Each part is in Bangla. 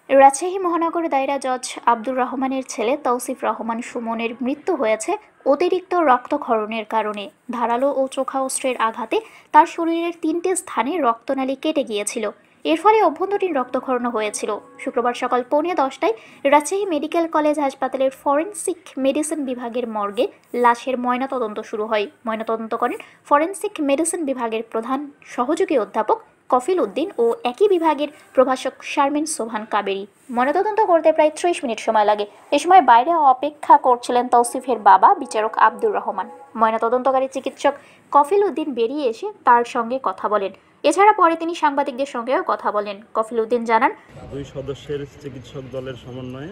রাজশাহী মহানগর দায়রা জজ আব্দুর রহমানের ছেলে তৌসিফ রহমান সুমনের মৃত্যু হয়েছে অতিরিক্ত রক্তক্ষরণের কারণে। ধারালো ও চোখা অস্ত্রের আঘাতে তার শরীরের 3টে স্থানে রক্তনালী কেটে গিয়েছিল। এর ফলে অভ্যন্তরীণ রক্তক্ষরণ হয়েছিল। শুক্রবার সকাল 9:45টায় রাজশাহী মেডিকেল কলেজ হাসপাতালের ফরেনসিক মেডিসিন বিভাগের মর্গে লাশের ময়নাতদন্ত শুরু হয়। ময়নাতদন্ত করেন ফরেনসিক মেডিসিন বিভাগের প্রধান সহযোগী অধ্যাপক কফিল উদ্দিন ও একই বিভাগের প্রভাষক শারমিন সোহান কাবেরী। ময়নাতদন্ত করতে প্রায় 30 মিনিট সময় লাগে। এ সময় বাইরে অপেক্ষা করছিলেন তৌসিফের বাবা বিচারক আব্দুর রহমান। ময়নাতদন্তকারী চিকিৎসক কফিল উদ্দিন বেরিয়ে এসে তার সঙ্গে কথা বলেন। এছাড়া পরে তিনি সাংবাদিকদের সঙ্গেও কথা বলেন। কফিল উদ্দিন জানান, 2 সদস্যের চিকিৎসক দলের সমন্বয়ে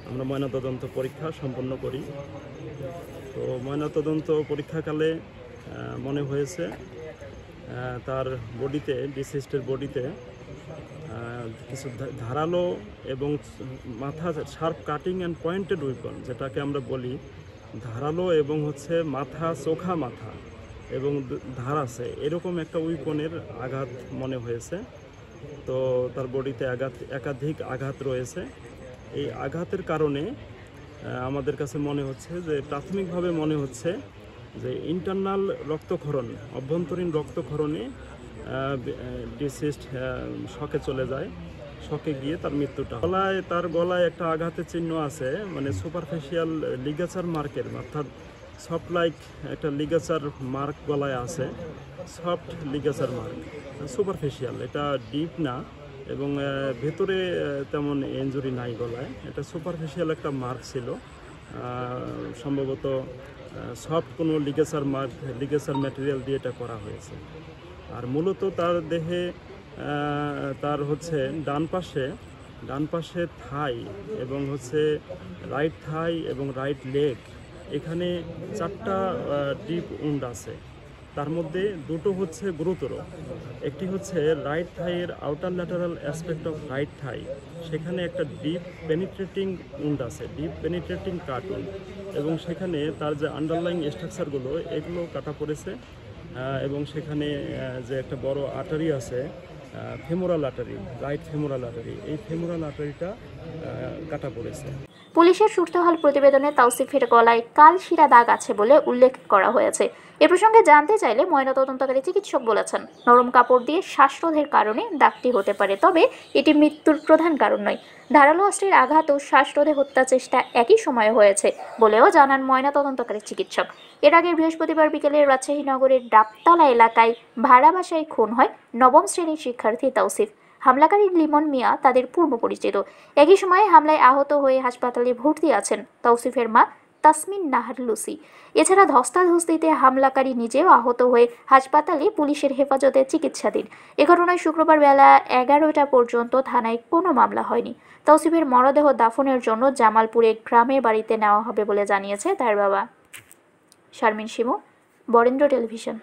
আমরা ময়নাতদন্ত পরীক্ষা সম্পন্ন করি। তো ময়নাতদন্ত পরীক্ষাকালে মনে হয়েছে তার বডিতে, ডিসিজডের বডিতে কিছু ধারালো এবং মাথা sharp cutting and pointed weapon, যেটাকে আমরা বলি ধারালো এবং মাথা, চোখা মাথা এবং ধার আছে, এরকম একটা উইপনের আঘাত মনে হয়েছে। তো তার বডিতে একাধিক আঘাত রয়েছে। এই আঘাতের কারণে আমাদের কাছে মনে হচ্ছে যে, প্রাথমিকভাবে মনে হচ্ছে যে ইন্টারনাল রক্তক্ষরণ, অভ্যন্তরীণ রক্তক্ষরণে ডিসিজড শকে চলে যায়। শকে গিয়ে তার মৃত্যুটা। তার গলায় একটা আঘাতের চিহ্ন আছে, মানে সুপারফিশিয়াল লিগাচার মার্কের, অর্থাৎ সফট লাইক একটা লিগাচার মার্ক গলায় আছে। সফট লিগাচার মার্ক, সুপারফিশিয়াল, এটা ডিপ না এবং ভেতরে তেমন ইনজুরি নাই গলায়। এটা সুপারফিশিয়াল একটা মার্ক ছিল, সম্ভবত সফট কোনো লিগেচার মার্ক, লিগেচার ম্যাটেরিয়াল দিয়ে এটা করা হয়েছে। আর মূলত তার দেহে তার ডান পাশে থাই এবং রাইট থাই এবং রাইট লেগ, এখানে 4টা ডিপ উন্ড আছে। তার মধ্যে 2টো গুরুতর। একটি রাইট থাইয়ের outer lateral aspect of right thigh, সেখানে একটা ডিপ পেনিট্রেটিং উন্ড আছে, ডিপ পেনিট্রেটিং কাট উন্ড, এবং সেখানে তার যে আন্ডারলাইং স্ট্রাকচারগুলো, এগুলো কাটা পড়েছে। এবং সেখানে যে একটা বড় আর্টারি আছে, femoral artery, right femoral artery, এই ফেমোরাল আর্টারিটা কাটা পড়েছে। পুলিশের সুরতহাল প্রতিবেদনে তৌসিফের গলায় কালশিরা দাগ আছে বলে উল্লেখ করা হয়েছে। এ প্রসঙ্গে জানতে চাইলে ময়নাতদন্তকারী চিকিৎসক বলেছেন, নরম কাপড় দিয়ে শ্বাসরোধের কারণে দাগটি হতে পারে, তবে এটি মৃত্যুর প্রধান কারণ নয়। ধারালো অস্ত্রের আঘাত ও শ্বাসরোধে হত্যা চেষ্টা একই সময়ে হয়েছে বলেও জানান ময়নাতদন্তকারী চিকিৎসক। এর আগে বৃহস্পতিবার বিকেলে রাজশাহী নগরের ডাবতলা এলাকায় ভাড়া বাসায় খুন হয় 9ম শ্রেণীর শিক্ষার্থী তৌসিফ। হামলাকারী লিমন মিয়া তাদের পূর্ব পরিচিত। একই সময়ে হামলায় আহত হয়ে হাসপাতালে ভর্তি আছেন তৌসিফের মা তাসমিন নাহার লুসি। এছাড়া ধস্তাধস্তিতে হামলাকারী নিজেও আহত হয়ে হাসপাতালে পুলিশের হেফাজতে চিকিৎসাধীন। এ ঘটনায় শুক্রবার বেলা 11টা পর্যন্ত থানায় কোনো মামলা হয়নি। তৌসিফের মরদেহ দাফনের জন্য জামালপুরে গ্রামের বাড়িতে নেওয়া হবে বলে জানিয়েছে তার বাবা। শারমিন শিমু, বরেন্দ্র টেলিভিশন।